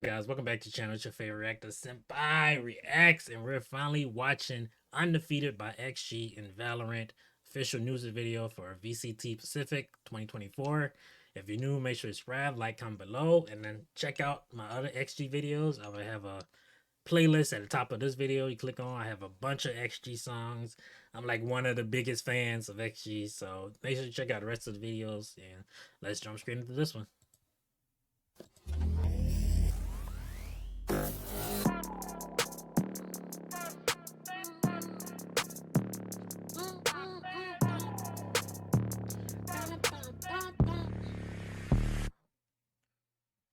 Guys, welcome back to the channel. It's your favorite reactor, Senpai Reacts, and we're finally watching Undefeated by XG in Valorant official news video for VCT Pacific 2024. If you're new, make sure to subscribe, like, comment below, and then check out my other XG videos. I will have a playlist at the top of this video. You click on, I have a bunch of XG songs. I'm like one of the biggest fans of XG, so make sure to check out the rest of the videos, and let's jump straight into this one.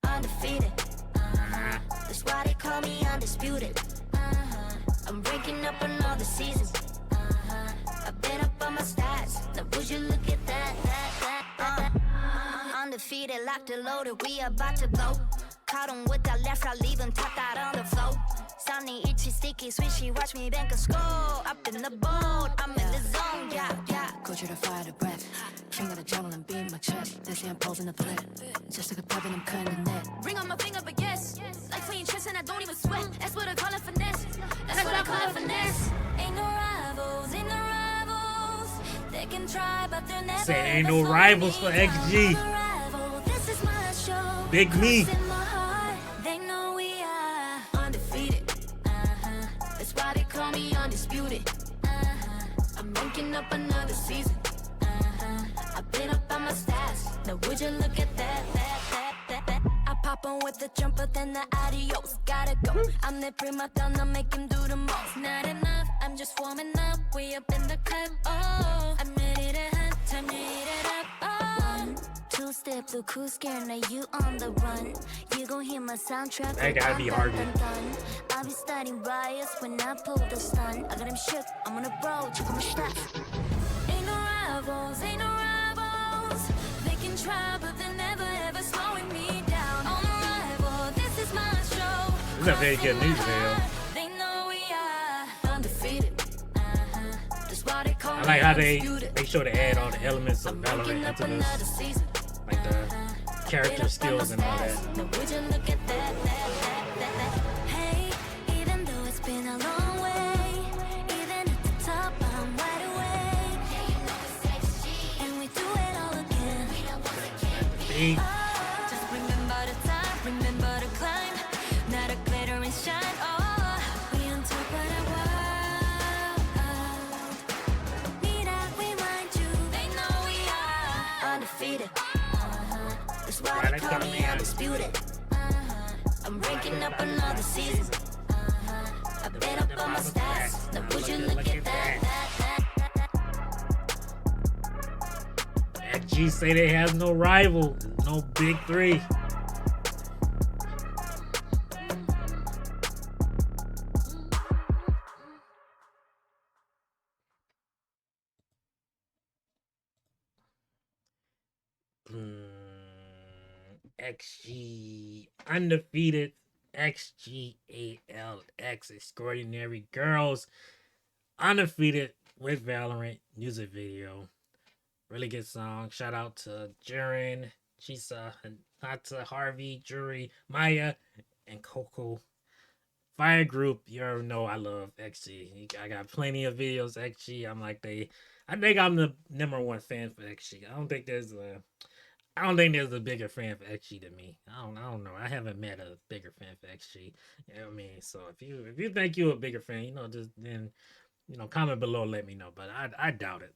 Undefeated. That's why they call me undisputed. I'm breaking up another season. I've been up on my stats. Now would you look at that? Undefeated, locked and loaded. We about to go. Caught him with that left, I leave him tapped out on the floor. Sounding itchy, sticky, swishy. Watch me bank a score. Up in the boat, I'm in the zone. Yeah. Coach you to fire the breath. King of the jungle and beat my chest. They say I'm posing the threat. Just like a pebble, I'm cutting the net. Ring on my finger, but yes. Like clean chest and I don't even sweat. That's what I call it finesse. That's what I call it finesse. Ain't no rivals, ain't no rivals. They can try, but they're never. Say ain't no rivals for XG. This is my show. Big me. They know we are undefeated. That's why they call me undisputed. I'm ranking up another season. I've been up on my stats. Now would you look at that? I pop on with the jumper, then the adios. Gotta go. I'm the prima donna, make him do the most. Not enough, I'm just warming up. We up in the club. Oh, I'm ready to hunt, turn it up. Oh. Two-step, look who's scared, now you on the run. You gon' hear my soundtrack. That gotta be hard. I'll be starting riots when I pull the stun. I got him shook, I'm on a bro, check on my stats. Ain't no rivals, ain't no rivals. They can try, but they're never ever slowing me down. On arrival, this is my show. This is a very good news video. They know we are undefeated. That's why they call I like how they undisputed. make sure to add all the elements of Valorant into this, like the character skills and all that. Now would you look at that? Hey, even though it's been a long way, even at the top, I'm wide awake. And we do it all again. Big. Just remember the time, remember the climb. Not a glitter and shine. Oh, we on top of the world. Need I remind you? They know we are undefeated. That's why they call me undisputed. I'm ranking up another season. I've been up on my stats. Now would you look at that? XG say they have no rival, no big three. XG undefeated, XGALX extraordinary girls undefeated with Valorant music video. Really good song. Shout out to Jaren, Chisa, Hata, Harvey, Jury, Maya, and Coco. Fire Group, you already know I love XG. I got plenty of videos XG. I think I'm the #1 fan for XG. I don't think there's a bigger fan for XG than me. I don't know. I haven't met a bigger fan for XG. You know what I mean? So if you think you're a bigger fan, just then comment below, let me know. But I doubt it.